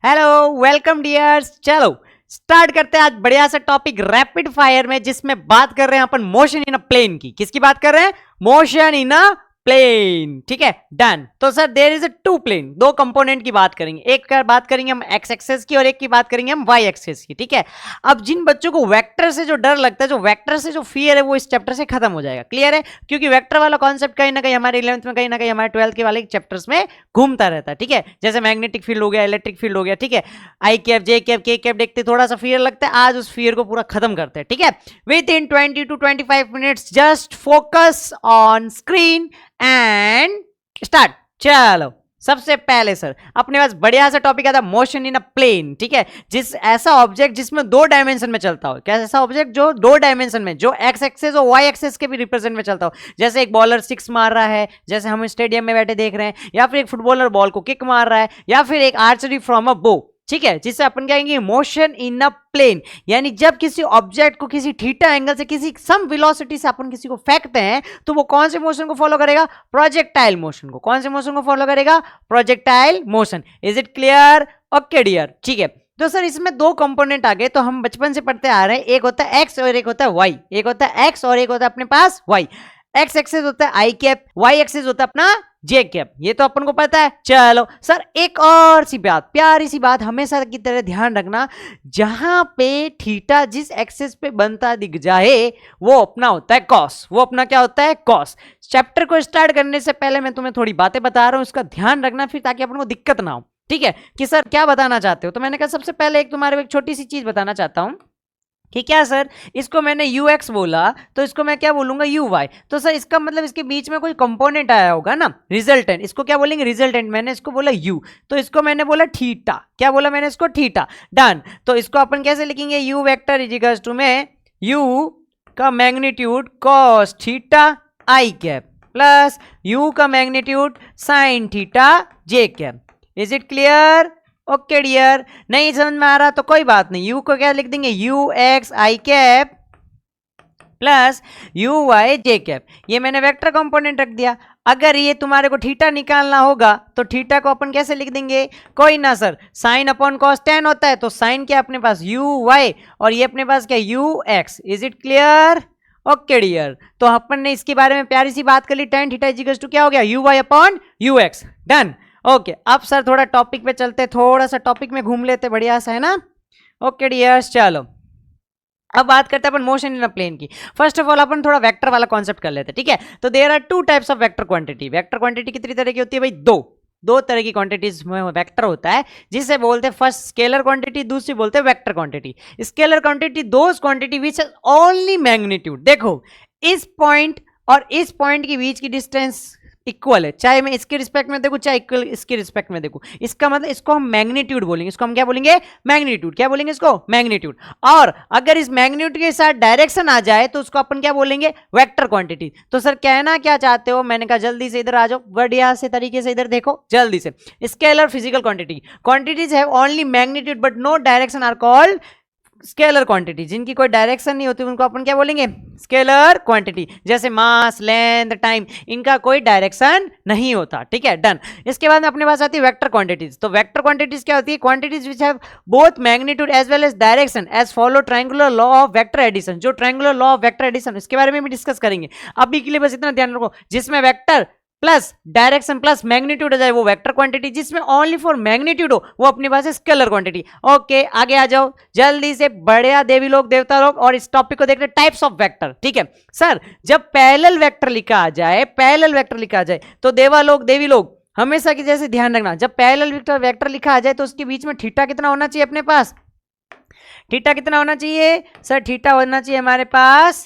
Hello, welcome dears. चलो start करते हैं आज बढ़िया सा टॉपिक रैपिड फायर में, जिसमें बात कर रहे हैं अपन मोशन इन अ प्लेन की। किसकी बात कर रहे हैं? Motion in a plane. ठीक है, डन। तो sir there is a two plane, दो कंपोनेंट की बात करेंगे। एक का बात करेंगे हम एक्स एक्सेस की और एक की बात करेंगे हम वाई एक्सेस की। ठीक है, अब जिन बच्चों को वेक्टर से जो डर लगता है, जो वेक्टर से जो फियर है, वो इस चैप्टर से खत्म हो जाएगा। क्लियर है? क्योंकि वेक्टर वाला कॉन्सेप्ट कहीं ना कहीं हमारे 11th में, कहीं ना कहीं हमारे 12th के वाले चैप्टर्स में घूमता रहता है। ठीक है, जैसे मैग्नेटिक फील्ड हो गया, इलेक्ट्रिक फील्ड हो गया। ठीक है, आई कैप, जे कैप, के कैप देखते थोड़ा सा फियर लगता है, आज उस फियर को पूरा खत्म करते हैं। ठीक है, with in 20 to 25 minutes just focus on screen and start. चलो सबसे पहले सर अपने पास बढ़िया सा टॉपिक आता है मोशन इन अ प्लेन। ठीक है, जिस ऐसा ऑब्जेक्ट जिसमें दो डायमेंशन में चलता हो। क्या ऐसा ऑब्जेक्ट जो दो डायमेंशन में, जो एक्स एक्सेस और वाई एक्सेस के भी रिप्रेजेंट में चलता हो। जैसे एक बॉलर सिक्स मार रहा है, जैसे हम स्टेडियम में बैठे देख रहे हैं, या फिर एक फुटबॉलर बॉल को किक मार रहा है, या फिर एक आर्चरी फ्रॉम अ बो। ठीक है, जिसे अपन कहेंगे मोशन इन अ प्लेन। यानी जब किसी ऑब्जेक्ट को किसी थीटा एंगल से, किसी सम वेलोसिटी से अपन किसी को फेंकते हैं, तो वो कौन से मोशन को फॉलो करेगा? प्रोजेक्टाइल मोशन को। कौन से मोशन को फॉलो करेगा? Projectile motion. Is it clear? Okay dear. ठीक है, तो सर इसमें दो कंपोनेंट आ गए, तो हम बचपन से पढ़ते आ रहे हैं। एक होता है एक्स और एक होता है वाई। एक होता है एक्स और एक होता है अपने पास वाई। एक्स एक्सेस होता है आई कैप, वाई एक्सेस होता है अपना जे कैप। ये तो अपन को पता है। चलो सर एक और सी बात, प्यारी सी बात हमेशा की तरह ध्यान रखना, जहां पे थीटा जिस एक्सेस पे बनता दिख जाए, वो अपना होता है कॉस। वो अपना क्या होता है? कॉस। चैप्टर को स्टार्ट करने से पहले मैं तुम्हें थोड़ी बातें बता रहा हूं, इसका ध्यान रखना फिर, ताकि अपन को दिक्कत ना हो। ठीक है, कि सर क्या बताना चाहते हो? तो मैंने कहा सबसे पहले एक तुम्हारे एक छोटी सी चीज बताना चाहता हूं कि क्या सर, इसको मैंने ux बोला तो इसको मैं क्या बोलूंगा? uy। तो सर इसका मतलब इसके बीच में कोई कंपोनेंट आया होगा ना, रिजल्टेंट। इसको क्या बोलेंगे? रिजल्टेंट। मैंने इसको बोला u, तो इसको मैंने बोला थीटा। क्या बोला मैंने? इसको थीटा। डन। तो इसको अपन कैसे लिखेंगे? u vector is equals to में u का magnitude cos theta i cap plus u का magnitude sin theta j cap. Is it clear? Okay dear. नहीं समझ में आ रहा तो कोई बात नहीं, u को क्या लिख देंगे? U x i cap plus u y j cap. ये मैंने वेक्टर कंपोनेंट रख दिया। अगर ये तुम्हारे को थीटा निकालना होगा तो थीटा को अपन कैसे लिख देंगे? कोई ना sir, sine upon cos tan होता है, तो साइन क्या अपने पास? यू वाई, और ये अपने पास क्या? U x. Is it clear? Okay dear. तो अपन ने इसके बारे में प्यारी सी बात कर ली, ten theta is equal to क्या हो गया? U Y upon U X. Done. Okay, अब सर थोड़ा टॉपिक पे चलते, थोड़ा सा टॉपिक में घूम लेते, बढ़िया सा है ना। ओके डियर्स, चलो अब बात करते हैं अपन मोशन इन अ प्लेन की। फर्स्ट ऑफ ऑल अपन थोड़ा वेक्टर वाला कॉन्सेप्ट कर लेते हैं। ठीक है, तो there are two types of vector quantity. Vector quantity कितनी तरह की होती है भाई? दो तरह की क्वांटिटीज में वेक्टर होता है, जिसे बोलते हैं फर्स्ट स्केलर क्वांटिटी, दूसरी बोलते हैं vector quantity. Scalar quantity those quantity which has only magnitude. देखो, इस पॉइंट और इस पॉइंट के बीच की डिस्टेंस इक्वल है, चाहे मैं इसके रिस्पेक्ट में देखूं चाहे इक्वल इसके रिस्पेक्ट में देखूं। इसका मतलब इसको हम मैग्नीट्यूड बोलेंगे। इसको हम क्या बोलेंगे? मैग्नीट्यूड। क्या बोलेंगे इसको? मैग्नीट्यूड। और अगर इस मैग्नीट्यूड के साथ डायरेक्शन आ जाए तो उसको अपन क्या बोलेंगे? Vector quantity. तो सर कहना क्या चाहते हो? मैंने कहा जल्दी से इधर आ जाओ, बढ़िया से तरीके से इधर देखो जल्दी से। Scalar physical quantity, quantities have only magnitude but no direction are called scalar quantity. जिनकी कोई डायरेक्शन नहीं होती उनको अपन क्या बोलेंगे? Scalar quantity. जैसे मास, लेंथ, टाइम, इनका कोई डायरेक्शन नहीं होता। ठीक है, डन। इसके बाद में अपने पास आती है वेक्टर क्वांटिटीज। तो वेक्टर क्वांटिटीज क्या होती है? Quantities which have both magnitude as well as direction as follow triangular law of vector addition. जो triangular law of vector addition, इसके बारे में भी डिस्कस करेंगे। अभी के लिए बस इतना ध्यान रखो, जिसमें vector plus direction plus magnitude हो जाए वो वेक्टर क्वांटिटी, जिसमें ओनली फॉर मैग्नीट्यूड हो वो अपने पास है स्केलर क्वांटिटी। ओके, आगे आ जाओ जल्दी से, बढ़िया देवी लोग देवता लोग, और इस टॉपिक को देख रहे टाइप्स ऑफ वेक्टर। ठीक है सर, जब पैरेलल वेक्टर लिखा आ जाए, पैरेलल वेक्टर लिखा आ जाए, तो देवा लोग देवी लोग हमेशा की जैसे ध्यान रखना, जब पैरेलल वेक्टर लिखा आ जाए तो उसके बीच में थीटा कितना होना चाहिए अपने पास? थीटा कितना होना चाहिए सर? थीटा होना चाहिए हमारे पास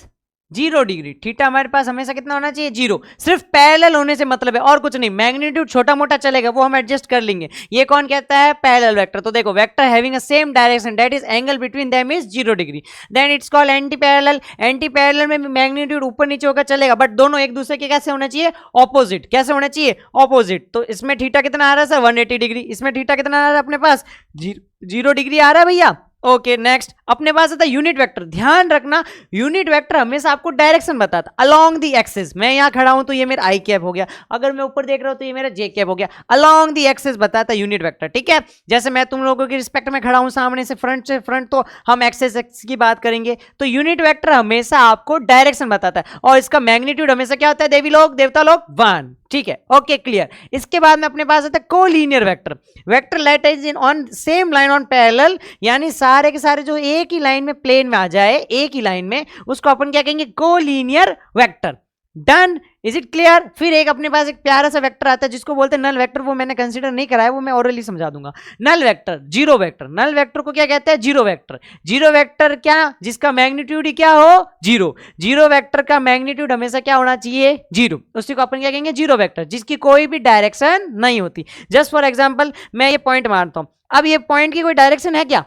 0 डिग्री। थीटा हमारे पास हमेशा कितना होना चाहिए? 0। सिर्फ पैरेलल होने से मतलब है, और कुछ नहीं। मैग्नीट्यूड छोटा मोटा चलेगा, वो हम एडजस्ट कर लेंगे। ये कौन कहता है? Parallel vector. तो देखो, vector having a same direction that is angle between them is 0 degree, then it's called anti parallel. Anti parallel में भी मैग्नीट्यूड ऊपर नीचे होकर चलेगा, बट दोनों एक दूसरे के कैसे होना चाहिए? ऑपोजिट। कैसे होना चाहिए? ऑपोजिट। तो इसमें थीटा कितना आ रहा है सर? 180 डिग्री। इसमें थीटा कितना आ रहा है अपने पास? 0 डिग्री आ रहा है भैया। ओके नेक्स्ट, अपने पास आता है यूनिट वेक्टर। ध्यान रखना यूनिट वेक्टर हमेशा आपको डायरेक्शन बताता है। अलोंग द एक्सिस, मैं यहां खड़ा हूं तो ये मेरा आई कैप हो गया, अगर मैं ऊपर देख रहा हूं तो ये मेरा जे कैप हो गया। अलोंग द एक्सिस बताता है यूनिट वेक्टर, ठीक है। जैसे मैं तुम लोगों की रिस्पेक्ट में खड़ा हूं सामने से फ्रंट, तो हम एक्सिस की बात करेंगे। तो यूनिट वेक्टर हमेशा आपको डायरेक्शन बताता है और इसका मैग्नीट्यूड हमेशा क्या होता है देवी लोग, देवता लोग, 1, ठीक है, ओके क्लियर। इसके बाद में अपने पास आता है collinear vector. Vector late is in on same line on parallel, यानी सारे के सारे जो एक ही लाइन में प्लेन में आ जाए, एक ही लाइन में, उसको अपन क्या कहेंगे, collinear vector. Done, is it clear. फिर एक अपने पास एक प्यारा सा वेक्टर आता है जिसको बोलते हैं नल वेक्टर, वो मैंने कंसीडर नहीं करा है, वो मैं ओरली समझा दूंगा। Null vector, zero vector, null vector को क्या कहते हैं, जीरो वेक्टर। जीरो वेक्टर क्या, जिसका मैग्नीट्यूड ही क्या हो, जीरो। जीरो वेक्टर का मैग्नीट्यूड हमेशा क्या होना चाहिए, जीरो। उसी को अपन क्या कहेंगे, जीरो वेक्टर, जिसकी कोई भी डायरेक्शन नहीं होती। जस्ट फॉर एग्जाम्पल मैं ये पॉइंट मारता हूं, अब ये पॉइंट की कोई डायरेक्शन है क्या,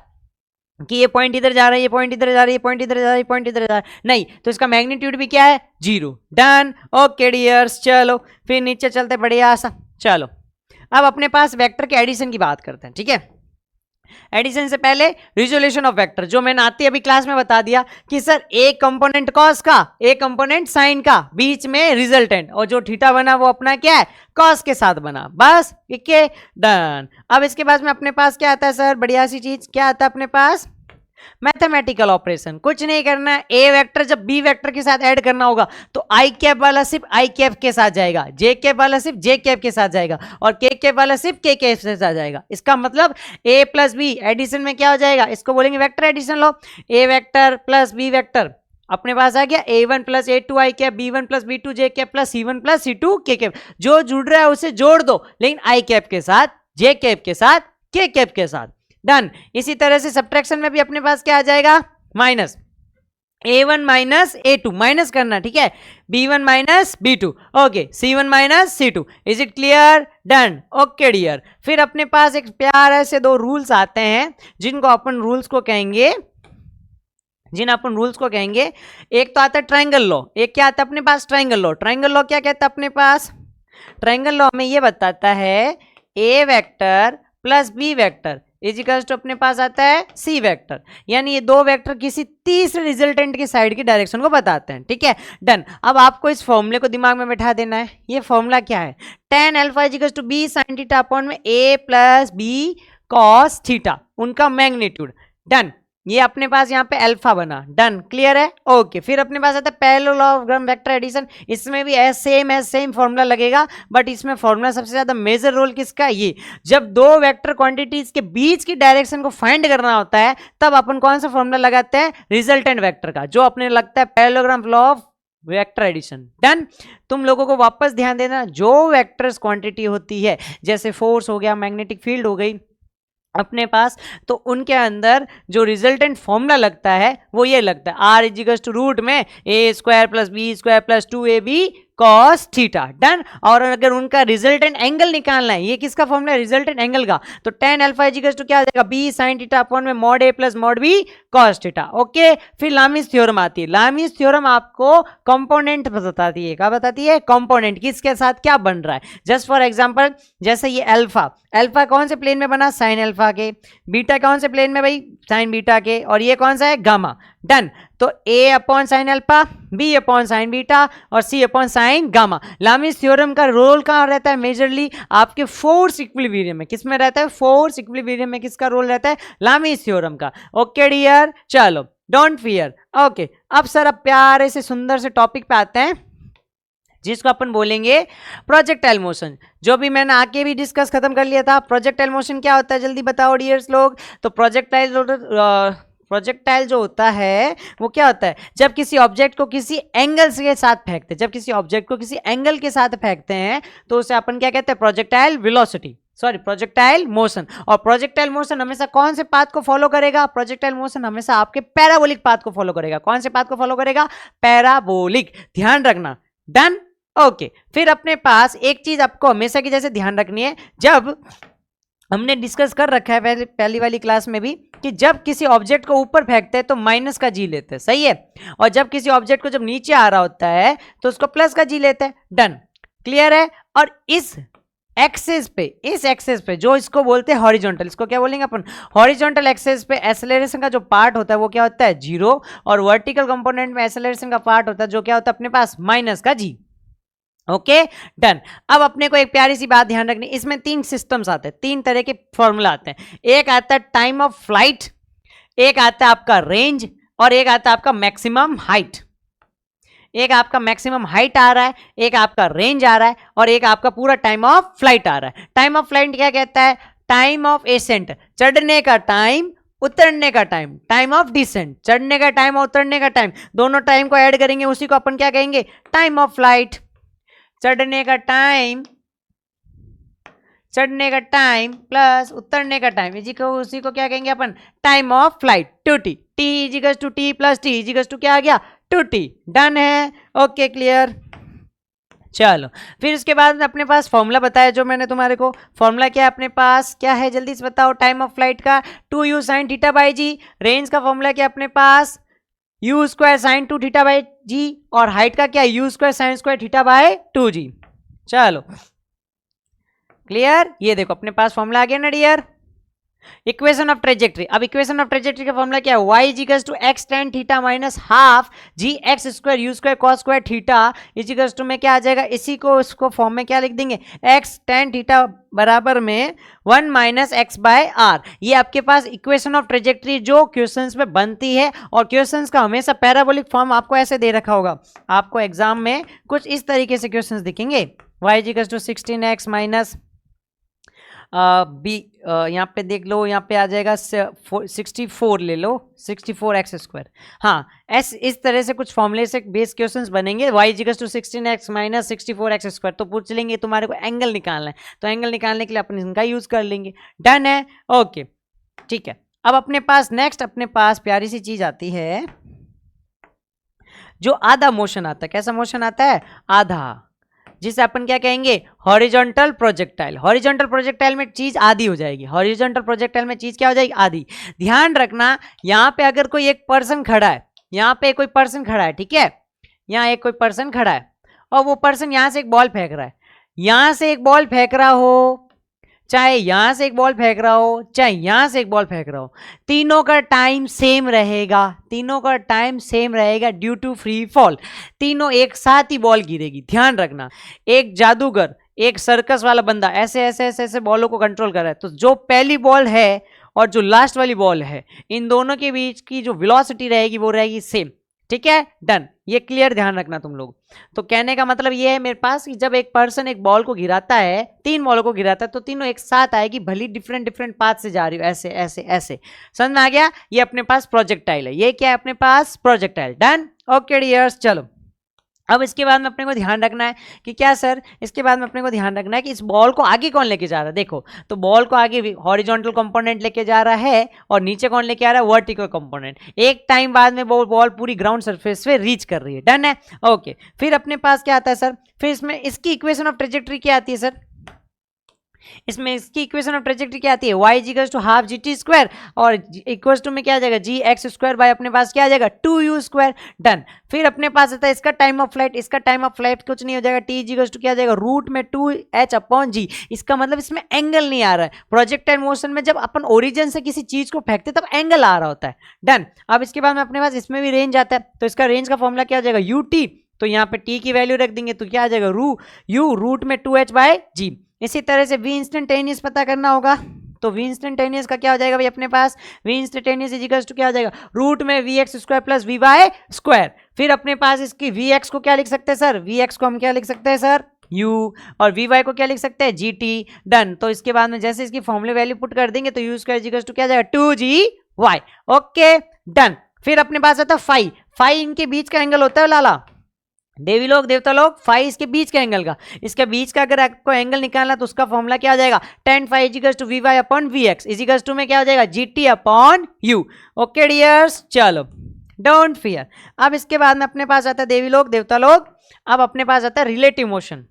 कि ये पॉइंट इधर जा रहा है, ये पॉइंट इधर जा रहा है, ये पॉइंट इधर जा रहा है, ये पॉइंट इधर जा रहा है, नहीं, तो इसका मैग्नीट्यूड भी क्या है, जीरो। डन, ओके डियर्स, चलो फिर नीचे चलते बढ़िया सा। चलो अब अपने पास वेक्टर के एडिशन की बात करते हैं, ठीक है। एडिशन से पहले रिजोल्यूशन ऑफ वेक्टर, जो मैंने आती अभी क्लास में बता दिया कि सर एक कंपोनेंट कॉस का, एक कंपोनेंट साइन का, बीच में रिजल्टेंट, और जो थीटा बना वो अपना क्या है, कॉस के साथ बना, बस, ठीक है, डन। अब इसके बाद में अपने पास क्या आता है सर, बढ़िया सी चीज क्या आता है अपने पास, मैथमेटिकल ऑपरेशन। कुछ नहीं करना है, ए वेक्टर जब बी वेक्टर के साथ ऐड करना होगा तो आई कैप वाला सिर्फ आई कैप के साथ जाएगा, जे कैप वाला सिर्फ जे कैप के साथ जाएगा, और के कैप वाला सिर्फ के कैप के साथ जाएगा। इसका मतलब ए प्लस बी एडिशन में क्या हो जाएगा, इसको बोलेंगे वेक्टर एडिशन। लो, A vector plus B vector अपने पास आ गया, a1 plus a2 I cap, b1 plus b2 J cap, plus c1 plus c2 K cap. जो जुड़ रहा है उसे जोड़ दो, लेकिन आई कैप के साथ, जे कैप के साथ, के कैप के साथ। डन। इसी तरह से सब्ट्रैक्शन में भी अपने पास क्या आ जाएगा, minus a1 minus a2, minus करना, ठीक है, b1 minus b2, okay, c1 minus c2। Is it clear, done, okay dear. फिर अपने पास एक प्यारे से दो रूल्स आते हैं जिनको अपन रूल्स को कहेंगे, एक तो आता है ट्रायंगल लॉ, एक क्या आता है अपने पास, ट्रायंगल लॉ। ट्रायंगल लॉ क्या कहता है अपने पास, ट्रायंगल लॉ हमें ये बताता है A vector plus B vector equals to अपने पास आता है सी वेक्टर, यानी ये दो वेक्टर किसी तीसरे रिजल्टेंट की साइड की डायरेक्शन को बताते हैं, ठीक है, डन। अब आपको इस फॉर्मूले को दिमाग में बैठा देना है। ये फॉर्मूला क्या है, tan alpha equals to b sine theta upon में a plus b cos theta, उनका मैग्नीट्यूड। डन, ये अपने पास यहाँ पे अल्फा बना, डन, क्लियर है, ओके। फिर अपने पास आता है पैरेललोग्राम वेक्टर एडिशन, इसमें भी सेम फॉर्मूला लगेगा, बट इसमें फॉर्मूला सबसे ज्यादा मेजर रोल किसका है, ये जब दो वेक्टर क्वांटिटीज के बीच की डायरेक्शन को फाइंड करना होता है तब अपन कौन सा फॉर्मूला लगाते हैं, रिजल्टेंट वेक्टर का, जो अपने लगता है parallelogram law of vector addition. Done. तुम लोगों को वापस ध्यान देना, जो वेक्टर्स क्वांटिटी होती है, जैसे फोर्स हो गया, मैग्नेटिक फील्ड हो गई अपने पास, तो उनके अंदर जो रिजल्टेंट फॉर्मूला लगता है वो ये लगता है, आर इजिकल्स टू रूट में A square plus B square plus 2ab cos theta. Done. और अगर उनका रिजल्टेंट एंगल निकालना है, ये किसका फॉर्मूला है, रिजल्टेंट एंगल का, तो tan अल्फा इजिकल्स टू क्या आ जाएगा, b sin थीटा अपॉन में mod a plus mod b cos theta, okay. फिर लामीज थ्योरम आती है। लामीज थ्योरम आपको कंपोनेंट बताती है, क्या बताती है, कंपोनेंट, किसके साथ क्या बन रहा है। जस्ट फॉर एग्जांपल, जैसे ये अल्फा, अल्फा कौन से प्लेन में बना, साइन अल्फा के, बीटा कौन से प्लेन में भाई, साइन बीटा के, और ये कौन सा है, गामा। डन। तो a upon sine alpha, b upon sine beta और c upon sine gamma. Lami's theorem का रोल कहाँ रहता है, मेजरली आपके फोर्स इक्विलिब्रियम में। किस में रहता है, फोर्स इक्विलिब्रियम में किसका रोल रहता है, लामीज थ्योरम का, ओके डियर। चलो डोंट फियर, ओके। अब सर अब प्यारे से सुंदर से टॉपिक पे आते हैं जिसको अपन बोलेंगे प्रोजेक्टाइल मोशन, जो भी मैंने आके भी डिस्कस खत्म कर लिया था। प्रोजेक्टाइल मोशन क्या होता है, जल्दी बताओ डियर्स लोग। तो प्रोजेक्टाइल जो होता है वो क्या होता है, जब किसी ऑब्जेक्ट को किसी एंगल के साथ फेंकते हैं, जब किसी ऑब्जेक्ट को किसी एंगल के साथ फेंकते हैं तो उसे अपन क्या कहते हैं, projectile velocity, sorry projectile motion. और प्रोजेक्टाइल मोशन हमेशा कौन से पाथ को फॉलो करेगा, प्रोजेक्टाइल मोशन हमेशा आपके पैराबोलिक पाथ को फॉलो करेगा। कौन से पाथ को फॉलो करेगा, पैराबोलिक, ध्यान रखना। Done, okay. फिर अपने पास एक चीज आपको हमेशा की जैसे ध्यान रखनी है, जब हमने डिस्कस कर रखा है पहली वाली क्लास में भी, कि जब किसी ऑब्जेक्ट को ऊपर फेंकते हैं तो माइनस का जी लेते हैं, सही है, और जब किसी ऑब्जेक्ट को जब नीचे आ रहा होता है तो उसको प्लस का जी लेते हैं। डन, क्लियर है। और इस एक्सिस पे, इस एक्सिस पे जो इसको बोलते हैं हॉरिजॉन्टल, इसको क्या बोलेंगे अपन, हॉरिजॉन्टल एक्सिस पे एक्सेलरेशन का जो पार्ट होता है वो क्या होता है 0, और वर्टिकल कंपोनेंट में एक्सेलरेशन का पार्ट होता है जो क्या होता है अपने पास माइनस का g। Okay done. अब अपने को एक प्यारी सी बात ध्यान रखनी, इसमें 3 सिस्टम्स आते हैं, 3 तरह के फॉर्मूला आते हैं। एक आता है टाइम ऑफ फ्लाइट, एक आता है आपका रेंज, और एक आता है आपका मैक्सिमम हाइट। एक आपका मैक्सिमम हाइट आ रहा है, एक आपका रेंज आ रहा है, और एक आपका पूरा टाइम ऑफ फ्लाइट आ रहा है। टाइम ऑफ फ्लाइट क्या कहता है, टाइम ऑफ एसेंट, चढ़ने का टाइम, उतरने का टाइम, टाइम ऑफ डिसेंट, चढ़ने का टाइम और उतरने का टाइम, दोनों टाइम को ऐड करेंगे उसी को अपन क्या कहेंगे, टाइम ऑफ फ्लाइट। चढ़ने का टाइम, चढ़ने का टाइम प्लस उतरने का टाइम, इसी को उसी को क्या कहेंगे अपन, time of flight, 2t, t equals to t plus t equals to क्या आ गया, 2t। डन है, ओके क्लियर। चलो फिर उसके बाद अपने पास फॉर्मूला बताया जो मैंने तुम्हारे को, फॉर्मूला क्या है अपने पास, क्या है जल्दी से बताओ, टाइम ऑफ फ्लाइट का 2u sin theta by G, range का फॉर्मूला क्या अपने पास u square sine 2 theta by G, और हाइट का क्या u square sine square theta by 2g। चलो क्लियर, ये देखो अपने पास फॉर्मूला आ गया ना डियर। इक्वेशन ऑफ ट्रेजेक्ट्री, अब इक्वेशन ऑफ ट्रेजेक्ट्री का फॉर्मूला क्या है, y equals to x tan theta minus half g x square u square cos square theta equals to में क्या आ जाएगा, इसी को इसको फॉर्म में क्या लिख देंगे, x tan थीटा बराबर में 1 माइनस एक्स बाय आर। ये आपके पास इक्वेशन ऑफ ट्रेजेक्ट्री जो क्वेश्चंस में बनती है, और क्वेश्चंस का हमेशा पैराबोलिक फॉर्म आपको ऐसे दे रखा होगा, आपको एग्जाम में कुछ इस तरीके से क्वेश्चंस दिखेंगे, y equals to 16x minus b, यहाँ पे देख लो, यहाँ पे आ जाएगा 64 ले लो, 64x स्क्वायर। हाँ इस तरह से कुछ फॉर्मूले से बेस क्वेश्चंस बनेंगे, y equals to 16x minus 64x square. तो पूछ लेंगे तुम्हारे को एंगल निकालना है, तो एंगल निकालने के लिए अपन इनका यूज कर लेंगे। डन है, ओके ठीक है। अब अपने पास नेक्स्ट अपने पास प्यारी सी चीज आती है जो आधा मोशन आता है। कैसा मोशन आता है, आधा, जिसे अपन क्या कहेंगे, हॉरिजॉन्टल प्रोजेक्टाइल। हॉरिजॉन्टल प्रोजेक्टाइल में चीज आधी हो जाएगी, हॉरिजॉन्टल प्रोजेक्टाइल में चीज क्या हो जाएगी, आधी। ध्यान रखना यहाँ पे अगर कोई एक पर्सन खड़ा है, यहाँ पे कोई पर्सन खड़ा है, ठीक है, यहाँ एक कोई पर्सन खड़ा है, और वो पर्सन यहाँ से एक बॉल फेंक रहा है, यहाँ से एक बॉल फेंक रहा हो, चाहे यहां से एक बॉल फेंक रहा हो, चाहे यहां से एक बॉल फेंक रहा हो, तीनों का टाइम सेम रहेगा, तीनों का टाइम सेम रहेगा ड्यू टू फ्री फॉल। तीनों एक साथ ही बॉल गिरेगी। ध्यान रखना, एक जादूगर, एक सर्कस वाला बंदा ऐसे ऐसे ऐसे ऐसे बॉलों को कंट्रोल कर रहा है, तो जो पहली बॉल है और जो लास्ट वाली बॉल है, इन दोनों के बीच की जो वेलोसिटी रहेगी वो रहेगी सेम। ठीक है, डन, ये क्लियर ध्यान रखना तुम लोग। तो कहने का मतलब ये है मेरे पास कि जब एक पर्सन एक बॉल को गिराता है, 3 बॉलों को गिराता है, तो तीनों एक साथ आएगी, भली डिफरेंट डिफरेंट पाथ से जा रही हो, ऐसे ऐसे ऐसे। समझ में आ गया? ये अपने पास प्रोजेक्टाइल है। ये क्या है अपने पास? प्रोजेक्टाइल। Done, okay dears. चलो अब इसके बाद में अपने को ध्यान रखना है कि क्या सर, इसके बाद में अपने को ध्यान रखना है कि इस बॉल को आगे कौन लेके जा रहा है। देखो, तो बॉल को आगे हॉरिजॉन्टल कंपोनेंट लेके जा रहा है, और नीचे कौन लेके आ रहा है? Vertical component. एक टाइम बाद में वो बॉल पूरी ग्राउंड सरफेस पे रीच कर रही है। डन है, ओके। फिर अपने पास क्या आता है सर? फिर इसमें इसकी इक्वेशन ऑफ ट्रेजेक्ट्री क्या आती है सर? इसमें इसकी इक्वेशन ऑफ ट्रेजेक्ट्री क्या आती है? y equals to half g t square, और इक्वल्स टू में क्या आ जाएगा? जी एक्स स्क्वायर बाय अपने पास क्या आ जाएगा? 2u square. डन। फिर अपने पास आता है इसका टाइम ऑफ फ्लाइट। इसका टाइम ऑफ फ्लाइट कुछ नहीं हो जाएगा, t इक्वल्स टू क्या आ जाएगा? रूट में 2h अपॉन जी। इसका मतलब इसमें एंगल नहीं आ रहा है। प्रोजेक्टाइल मोशन में जब अपन ओरिजिन से किसी चीज को फेंकते तब एंगल आ रहा होता है। डन। अब इसके बाद में अपने पास इसमें भी रेंज आता है, तो इसका रेंज का फॉर्मूला क्या हो जाएगा? ut। तो यहाँ पे t की वैल्यू रख देंगे, तो क्या आ जाएगा? u रूट में 2h बाय जी। इसी तरह से v इंस्टेंटेनियस पता करना होगा, तो v इंस्टेंटेनियस का क्या हो जाएगा भाई अपने पास? v इंस्टेंटेनियस इक्वल्स टू क्या हो जाएगा? रूट में vx square plus vy square. फिर अपने पास इसकी vx को क्या लिख सकते हैं सर? vx को हम क्या लिख सकते हैं सर? u, और vy को क्या लिख सकते हैं? gt। डन। तो इसके बाद में जैसे इसकी फॉर्मूले वैल्यू पुट कर देंगे, तो u स्क्वायर इक्वल्स टू क्या जाएगा? 2gy। Okay, done. फिर अपने पास आता है फाई। फाई इनके बीच का एंगल होता है लाला, देवी लोग, देवता लोग, फाई इसके बीच का एंगल का। इसके बीच का अगर आपको एंगल निकालना तो उसका फॉर्मूला क्या आ जाएगा? tan phi equals to v y upon v x equals to में क्या हो जाएगा? G t upon u. Okay dears, चलो डोंट फियर। अब इसके बाद में अपने पास आता है देवी लोग, देवता लोग, अब अपने पास आता है रिलेटिव मोशन।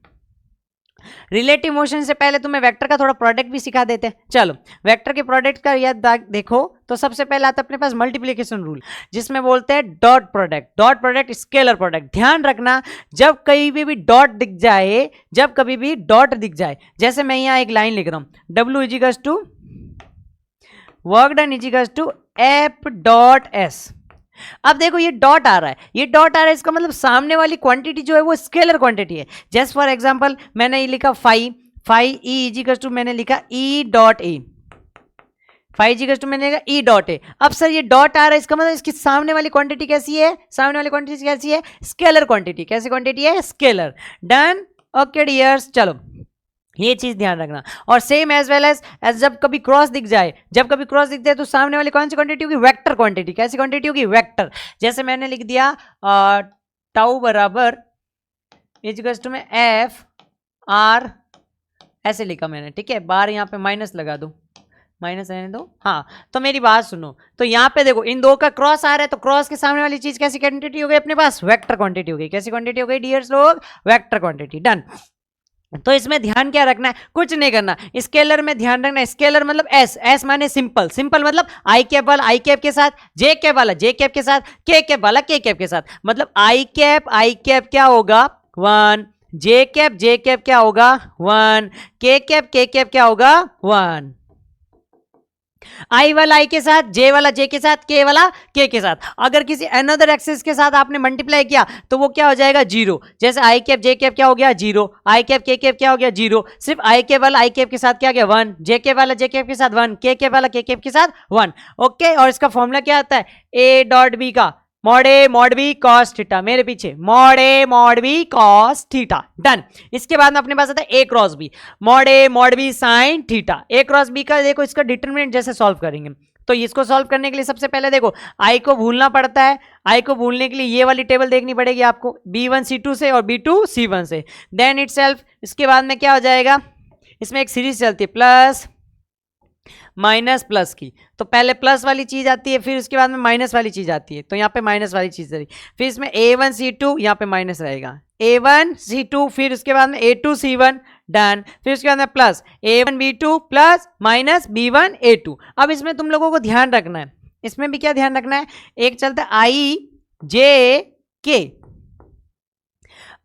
रिलेटिव मोशन से पहले तुम्हें वेक्टर का थोड़ा प्रोडक्ट भी सिखा देते हैं। चलो वेक्टर के प्रोडक्ट का याद देखो तो सबसे पहले आता है अपने पास मल्टीप्लिकेशन रूल, जिसमें बोलते हैं dot product. Dot product scalar product. ध्यान रखना जब कहीं भी डॉट दिख जाए, जब कभी भी डॉट दिख जाए, जैसे मैं यहाँ एक लाइन लिख रहा हूं, W equals to work done equals to f dot s. अब देखो ये डॉट आ रहा है, ये डॉट आ रहा है, इसका मतलब सामने वाली क्वांटिटी जो है वो स्केलर क्वांटिटी है। जस्ट फॉर एग्जांपल मैंने ये लिखा फाइव ई इजिकल्स टू, मैंने लिखा e dot a, five equals to मैंने लिखा ई डॉट ए। अब सर ये डॉट आ रहा है, इसका मतलब इसकी सामने वाली क्वांटिटी कैसी है, सामने वाली क्वांटिटी कैसी है, स्केलर क्वांटिटी। कैसी क्वांटिटी है, स्केलर। डन, ओके डियर्स, चलो ये चीज ध्यान रखना। और सेम एज वेल एज जब कभी क्रॉस दिख जाए, जब कभी क्रॉस दिख जाए तो सामने वाली कौन सी क्वांटिटी होगी, वेक्टर क्वांटिटी। कैसी क्वांटिटी होगी, वेक्टर। जैसे मैंने लिख दिया टाउ बराबर इजिकल्स टू में एफ आर, ऐसे लिखा मैंने, ठीक है। बार यहाँ पे माइनस लगा दो, माइनस रहने दो, हाँ। तो मेरी बात सुनो, तो यहाँ पे देखो इन दो का क्रॉस आ रहा है, तो क्रॉस के सामने वाली चीज कैसी क्वांटिटी हो गई अपने पास, वेक्टर क्वांटिटी हो गई। कैसी क्वांटिटी हो गई डियर्स लोग, वेक्टर क्वांटिटी। डन। तो इसमें ध्यान क्या रखना है, कुछ नहीं करना। स्केलर में ध्यान रखना, स्केलर मतलब एस, एस माने सिंपल, सिंपल मतलब आई कैप वाला आई कैप के साथ, जे कैप वाला जे कैप के साथ, के कैप वाला के कैप के साथ। मतलब आई कैप क्या होगा 1, जे कैप क्या होगा 1, के कैप क्या होगा 1। आई वाला आई के साथ, जे वाला जे के साथ, के वाला के साथ। अगर किसी अनदर एक्सिस के साथ आपने मल्टीप्लाई किया तो वो क्या हो जाएगा 0। जैसे आई कैप जे कैप क्या हो गया 0, आई कैप के कैप क्या हो गया 0। सिर्फ आई कैप वाला आई कैप के साथ क्या गया 1, जे कैप वाला जे कैप के साथ 1, के कैप वाला के कैप के साथ 1। ओके, और इसका फॉर्मूला क्या आता है, ए डॉट बी का mod A mod B cos theta. मेरे पीछे mod A mod B cos theta. Done. इसके बाद में अपने पास आता है A cross B, mod A mod B sine theta. A cross B का देखो इसका डिटरमिनेंट जैसे सॉल्व करेंगे, तो इसको सॉल्व करने के लिए सबसे पहले देखो आई को भूलना पड़ता है। आई को भूलने के लिए ये वाली टेबल देखनी पड़ेगी आपको, B1 C2 से और B2 C1 से। देन इटसेल्फ इसके बाद में क्या हो जाएगा, इसमें एक सीरीज चलती है प्लस माइनस प्लस की। तो पहले प्लस वाली चीज आती है, फिर उसके बाद में माइनस वाली चीज आती है। तो यहाँ पे माइनस वाली चीज रही, फिर इसमें A1 C2 यहाँ पे माइनस रहेगा, A1 C2, फिर उसके बाद में A2 C1। डन। फिर उसके बाद में plus A1 B2 plus minus B1 A2। अब इसमें तुम लोगों को ध्यान रखना है, इसमें भी क्या ध्यान रखना है, एक चलता है आई जे के।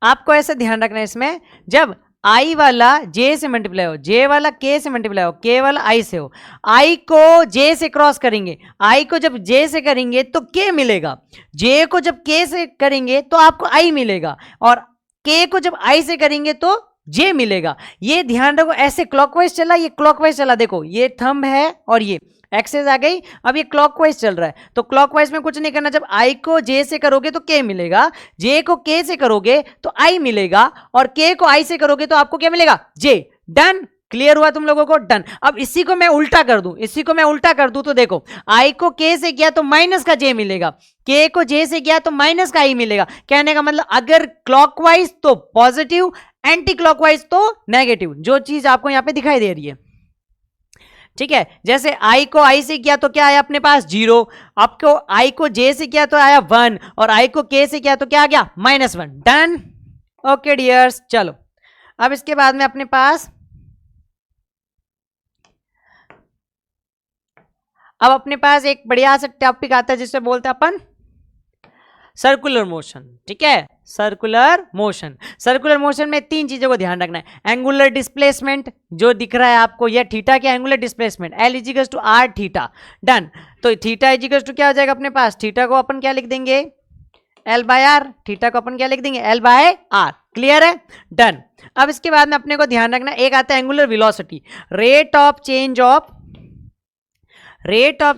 आपको ऐसे ध्यान रखना है इसमें, जब आई वाला जे से मल्टीप्लाई हो, जे वाला के से मल्टीप्लाई हो, के वाला आई से हो, आई को जे से क्रॉस करेंगे, आई को जब जे से करेंगे तो के मिलेगा, जे को जब के से करेंगे तो आपको आई मिलेगा, और के को जब आई से करेंगे तो जे मिलेगा। ये ध्यान रखो, ऐसे क्लॉकवाइज चला, ये क्लॉकवाइज चला। देखो ये थंब है और ये एक्सेस आ गई, अब ये क्लॉकवाइज चल रहा है। तो क्लॉकवाइज में कुछ नहीं करना, जब आई को जे से करोगे तो के मिलेगा, जे को के से करोगे तो आई मिलेगा, और के को आई से करोगे तो आपको क्या मिलेगा, जे। डन। क्लियर हुआ तुम लोगों को? डन। अब इसी को मैं उल्टा कर दूं, इसी को मैं उल्टा कर दूं तो देखो आई को के से किया तो माइनस का जे मिलेगा, के को जे से किया तो माइनस का आई मिलेगा। कहने का मतलब अगर क्लॉकवाइज तो पॉजिटिव, एंटी क्लॉकवाइज तो नेगेटिव, जो चीज आपको यहां पे दिखाई दे रही है। ठीक है, जैसे आई को आई से किया तो क्या आया अपने पास 0, आपको आई को जे से किया तो आया 1, और आई को के से किया तो क्या आ गया -1। डन। ओके डियर्स, चलो अब इसके बाद में अपने पास एक बढ़िया सा टॉपिक आता है जिससे बोलते हैं अपन सर्कुलर मोशन। ठीक है, सर्कुलर मोशन। सर्कुलर मोशन में 3 चीजों को ध्यान रखना है। एंगुलर डिस्प्लेसमेंट जो दिख रहा है आपको, यह थीटा के angular displacement L equals to R theta. Done. तो थीटा इजिकल्स टू क्या हो जाएगा अपने पास, थीटा को अपन क्या लिख देंगे L/R, थीटा को अपन क्या लिख देंगे L/R। क्लियर है? डन। अब इसके बाद में अपने को ध्यान रखना, एक आता है angular velocity, rate of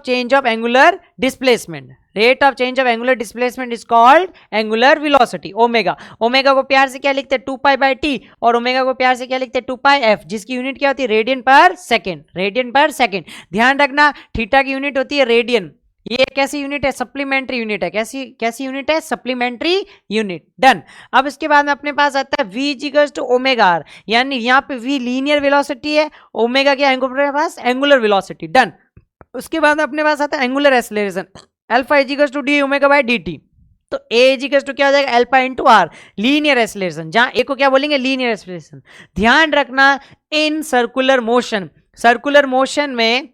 change of angular displacement. Rate of change of angular displacement is called angular velocity. Omega, omega को प्यार से क्या लिखते हैं 2π/t, और ओमेगा को प्यार से क्या लिखते हैं 2πf, जिसकी यूनिट क्या होती है रेडियन पर सेकेंड। रेडियन पर सेकेंड। ध्यान रखना थीटा की यूनिट होती है रेडियन। ये कैसी यूनिट है, सप्लीमेंट्री यूनिट है। कैसी यूनिट है, सप्लीमेंट्री यूनिट। डन। अब इसके बाद में अपने पास आता है v equals to omega r, यानी यहाँ पे v लीनियर वेलोसिटी है, ओमेगा क्या है पास एंगुलर वेलोसिटी। डन। उसके बाद अपने पास आता है angular acceleration, alpha equals to d omega by dt। तो ए इज इक्वल टू क्या हो जाएगा, alpha into r, linear acceleration, जहां ए को क्या बोलेंगे, लीनियर एक्सेलरेशन। ध्यान रखना इन सर्कुलर मोशन में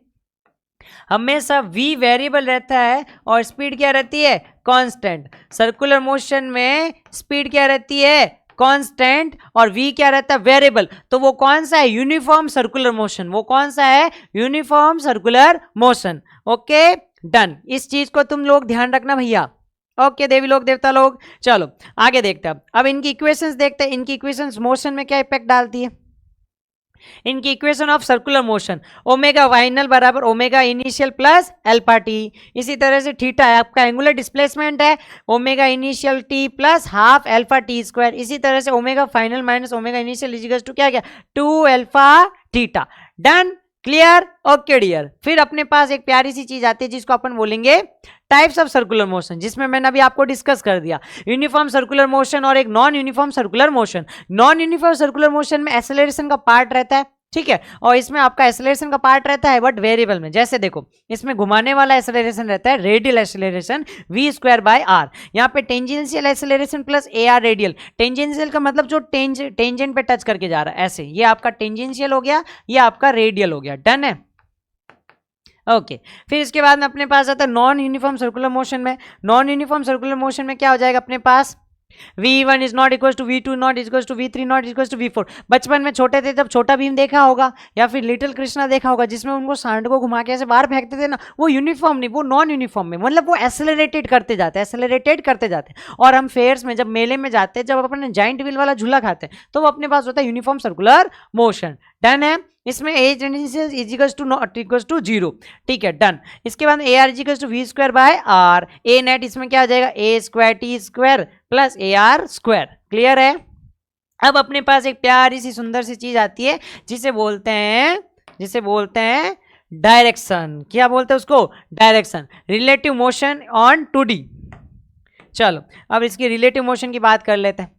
हमेशा v वेरिएबल रहता है और स्पीड क्या रहती है, कांस्टेंट। सर्कुलर मोशन में स्पीड क्या रहती है, कांस्टेंट, और v क्या रहता है, वेरिएबल। तो वो कौन सा है, यूनिफॉर्म सर्कुलर मोशन। वो कौन सा है, uniform circular motion. Okay done, इस चीज को तुम लोग ध्यान रखना भैया। ओके देवी लोग, देवता लोग, चलो आगे देखते हैं। अब इनकी इक्वेशंस देखते हैं, इनकी इक्वेशंस मोशन में क्या इफेक्ट डालती है। इनकी equation of circular motion, omega final बराबर omega initial plus alpha T. इसी तरह से थीटा आपका एंगुलर डिस्प्लेसमेंट है, omega initial T plus half alpha T square. इसी तरह से omega final minus omega initial is equal to क्या गया, 2 alpha theta. Done, clear, okay dear. फिर अपने पास एक प्यारी सी चीज आती है जिसको अपन बोलेंगे टाइप्स ऑफ सर्कुलर मोशन, जिसमें मैंने अभी आपको डिस्कस कर दिया यूनिफॉर्म सर्कुलर मोशन और एक non uniform circular motion. Non uniform circular motion में एक्सेलरेशन का पार्ट रहता है, ठीक है, और इसमें आपका एक्सेलरेशन का पार्ट रहता है बट वेरिएबल में। जैसे देखो इसमें घुमाने वाला एक्सेलरेशन रहता है radial acceleration v square by r. यहाँ पे टेंजेंशियल एक्सेलरेशन प्लस ए आर रेडियल। टेंजेंशियल का मतलब जो टेंजेंट पे टच करके जा रहा है, ऐसे ये आपका टेंजेंशियल हो गया, ये आपका रेडियल हो गया। डन है, ओके फिर इसके बाद में अपने पास आता है नॉन यूनिफॉर्म सर्कुलर मोशन में। नॉन यूनिफॉर्म सर्कुलर मोशन में क्या हो जाएगा अपने पास, v1 is not equal to v2 not equal to v3 not equal to v4। बचपन में छोटे थे जब छोटा भीम देखा होगा या फिर लिटिल कृष्णा देखा होगा, जिसमें उनको सांड को घुमा के ऐसे बाहर फेंकते थे ना, वो यूनिफॉर्म नहीं, वो नॉन यूनिफॉर्म में, मतलब वो एक्सेलरेटेड करते जाते। और हम फेयर्स में जब मेले में जाते हैं, जब अपन जाइंट व्हील वाला झूला खाते हैं, तो वो अपने पास होता है यूनिफॉर्म सर्कुलर मोशन। डन है, इसमें A is equal to not equal to 0, ठीक है डन। इसके बाद A R is equal to V square by R, A net इसमें क्या हो जाएगा, A square T square plus A R square. Clear है। अब अपने पास एक प्यारी सी सुंदर सी चीज आती है जिसे बोलते हैं डायरेक्शन। क्या बोलते हैं उसको, direction, relative motion on 2D। चलो अब इसकी रिलेटिव मोशन की बात कर लेते हैं।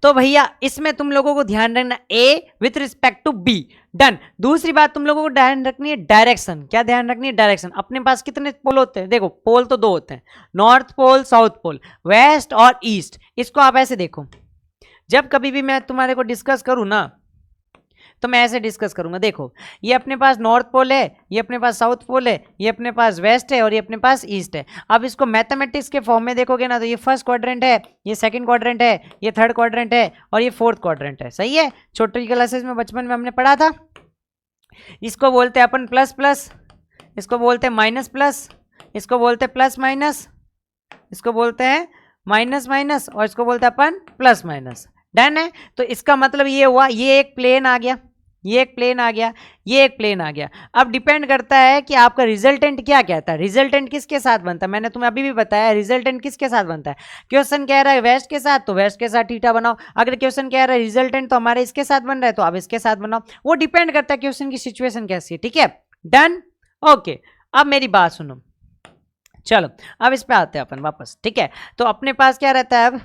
तो भैया इसमें तुम लोगों को ध्यान रखना A with respect to B। Done. दूसरी बात तुम लोगों को ध्यान रखनी है डायरेक्शन। क्या ध्यान रखनी है, डायरेक्शन। अपने पास कितने पोल होते हैं, देखो पोल तो 2 होते हैं, north pole south pole, west और ईस्ट। इसको आप ऐसे देखो, जब कभी भी मैं तुम्हारे को डिस्कस करूं ना, तो मैं ऐसे डिस्कस करूंगा। देखो ये अपने पास नॉर्थ पोल है, ये अपने पास साउथ पोल है, ये अपने पास वेस्ट है और ये अपने पास ईस्ट है। अब इसको मैथमेटिक्स के फॉर्म में देखोगे ना, तो ये फर्स्ट क्वाड्रेंट है, ये सेकंड क्वाड्रेंट है, ये थर्ड क्वाड्रेंट है और ये फोर्थ क्वाड्रेंट है। सही है, छोटी क्लासेस में बचपन में हमने पढ़ा था। इसको बोलते हैं अपन प्लस प्लस, इसको बोलते हैं माइनस प्लस, इसको बोलते हैं प्लस माइनस, इसको बोलते हैं माइनस माइनस और इसको बोलते हैं अपन प्लस माइनस। डन है। तो इसका मतलब ये हुआ, ये एक प्लेन आ गया, ये एक प्लेन आ गया, ये एक प्लेन आ गया। अब डिपेंड करता है कि आपका रिजल्टेंट क्या कहता है, रिजल्टेंट किसके साथ बनता है। मैंने तुम्हें अभी भी बताया रिजल्टेंट किसके साथ बनता है। क्वेश्चन कह रहा है वेस्ट के साथ, तो वेस्ट के साथ थीटा बनाओ। अगर क्वेश्चन कह रहा है रिजल्टेंट तो हमारे इसके साथ बन रहा है, तो आप इसके साथ बनाओ। वो डिपेंड करता है क्वेश्चन की सिचुएशन कैसी है। ठीक है, डन, ओके। अब मेरी बात सुनो, चलो अब इस पे आते हैं अपन वापस। ठीक है, तो अपने पास क्या रहता है अब,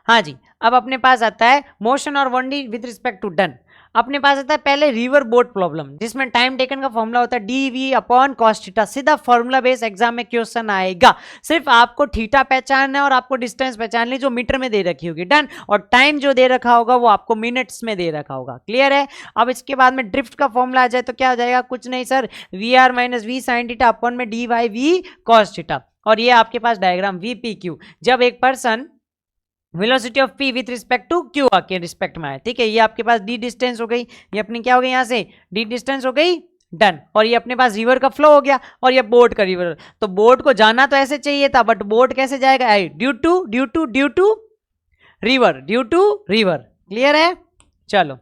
हाँ जी, अब अपने पास आता है मोशन और 1D with respect to. Done. अपने पास आता है पहले रिवर बोट प्रॉब्लम, जिसमें टाइम टेकन का फॉर्मूला होता है dv अपॉन कॉस थीटा। सीधा फॉर्मूला बेस एग्जाम में क्वेश्चन आएगा। सिर्फ आपको थीटा पहचानना है और आपको डिस्टेंस पहचाननी जो मीटर में दे रखी होगी। डन। और टाइम जो दे रखा होगा वो आपको मिनट्स में दे रखा होगा। क्लियर है। अब इसके बाद में ड्रिफ्ट का फॉर्मूला आ जाए तो क्या हो जाएगा, कुछ नहीं sir, V R minus V sine theta upon में D Y V cos theta. और ये आपके पास डायग्राम वी पी क्यू, जब एक person velocity of p with respect to q के रिस्पेक्ट में है। ठीक है, ये आपके पास d डिस्टेंस हो गई, ये अपनी क्या हो गई, यहाँ से d डिस्टेंस हो गई। डन। और ये अपने पास रिवर का फ्लो हो गया और ये बोट का रिवर। तो बोट को जाना तो ऐसे चाहिए था, बट बोट कैसे जाएगा, ड्यू टू रिवर। क्लियर है। चलो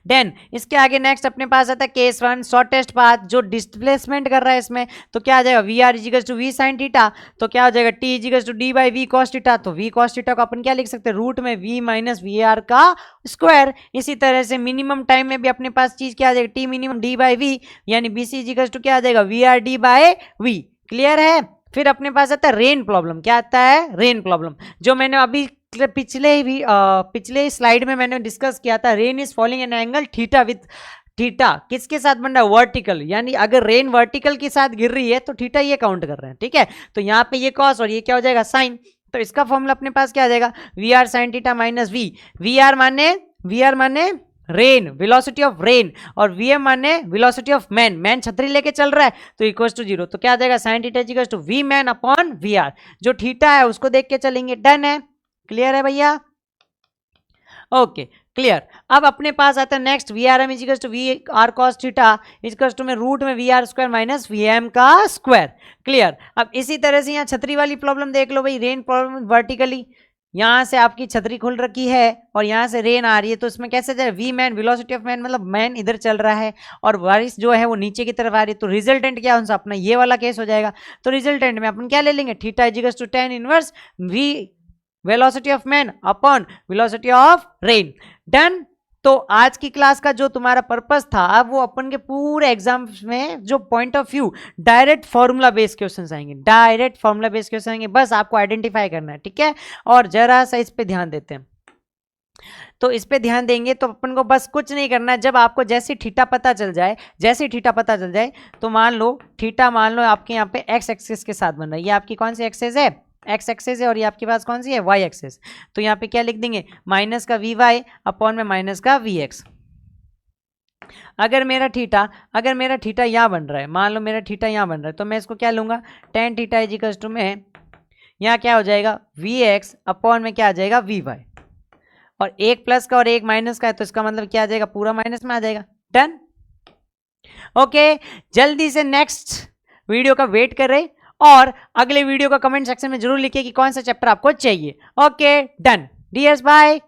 देन इसके आगे नेक्स्ट अपने पास आता है केस 1, शॉर्टेस्ट पाथ जो डिस्प्लेसमेंट कर रहा है इसमें। तो क्या आ जाएगा, v r equals to v sine theta. तो क्या हो जाएगा, t equals to d by v cos theta. तो वी कॉस थीटा को अपन क्या लिख सकते हैं, रूट में वी माइनस वी आर का स्क्वायर। इसी तरह से मिनिमम टाइम में भी अपने पास चीज क्या आ जाएगा, t minimum d by v, यानी बी सी इजिकल्स टू क्या आ जाएगा, v r d by v. Clear है। फिर अपने पास आता है रेन प्रॉब्लम। क्या आता है, रेन प्रॉब्लम, जो मैंने अभी पिछले स्लाइड में मैंने डिस्कस किया था। Rain is falling an angle theta with theta किसके साथ बन रहा है, वर्टिकल, यानी अगर रेन वर्टिकल के साथ गिर रही है तो थीटा ये काउंट कर रहे हैं, ठीक है। तो यहाँ पे ये कॉस और ये क्या हो जाएगा, साइन। तो इसका फॉर्मूला अपने पास क्या आ जाएगा, v r sine theta minus v. V r माने रेन, वेलोसिटी ऑफ रेन, और वीएम माने वेलोसिटी ऑफ मैन, मैन छतरी लेके चल रहा है तो इक्वल्स टू 0। तो क्या आ जाएगा, sine theta equals to v man upon v r. जो थीटा है उसको देख के चलेंगे, डन है, क्लियर है भैया, ओके क्लियर। अब अपने पास आता है next, v r m equals to v r cos theta equals to में रूट में v r square minus v m का स्क्वायर, क्लियर। अब इसी तरह से यहाँ छतरी वाली प्रॉब्लम देख लो भाई, रेन प्रॉब्लम वर्टिकली, यहाँ से आपकी छतरी खुल रखी है और यहाँ से रेन आ रही है, तो इसमें कैसे जाए, v man velocity of man, मतलब मैन इधर चल रहा है और बारिश जो है वो नीचे की तरफ आ रही है, तो रिजल्टेंट क्या है अपना ये वाला केस हो जाएगा। तो रिजल्टेंट में अपन क्या ले लेंगे, theta equals to tan inverse v velocity of man upon velocity of rain, done. तो आज की क्लास का जो तुम्हारा पर्पस था, अब वो अपन के पूरे एग्जाम्स में जो point of view direct formula based questions आएंगे, डायरेक्ट फॉर्मूला बेस्ड क्वेश्चन आएंगे, बस आपको आइडेंटिफाई करना है, ठीक है। और जरा सा इस पे ध्यान देते हैं, तो इस पे ध्यान देंगे तो अपन को बस कुछ नहीं करना है, जब आपको जैसे थीटा पता चल जाए, तो मान लो थीटा, मान लो आपके यहाँ पे एक्स एक्सिस के साथ बन रहा है, ये आपकी कौन सी एक्सिस है, एक्स एक्सिस है, और ये आपके पास कौन सी है, वाई एक्सिस। तो यहाँ पे क्या लिख देंगे, माइनस का वी वाई अपॉन में माइनस का वी एक्स। अगर मेरा थीटा यहाँ बन रहा है, मान लो मेरा थीटा यहाँ बन रहा है, तो मैं इसको क्या लूंगा, tan थीटा इजिकल्स टू में यहाँ क्या हो जाएगा, वी एक्स अपॉन में क्या आ जाएगा, वी वाई, और एक प्लस का और एक माइनस का है, तो इसका मतलब क्या आ जाएगा, पूरा माइनस में आ जाएगा, डन। ओके, जल्दी से नेक्स्ट वीडियो का वेट कर रहे और अगले वीडियो का कमेंट सेक्शन में जरूर लिखिए कि कौन सा चैप्टर आपको चाहिए। Okay done dears, bye.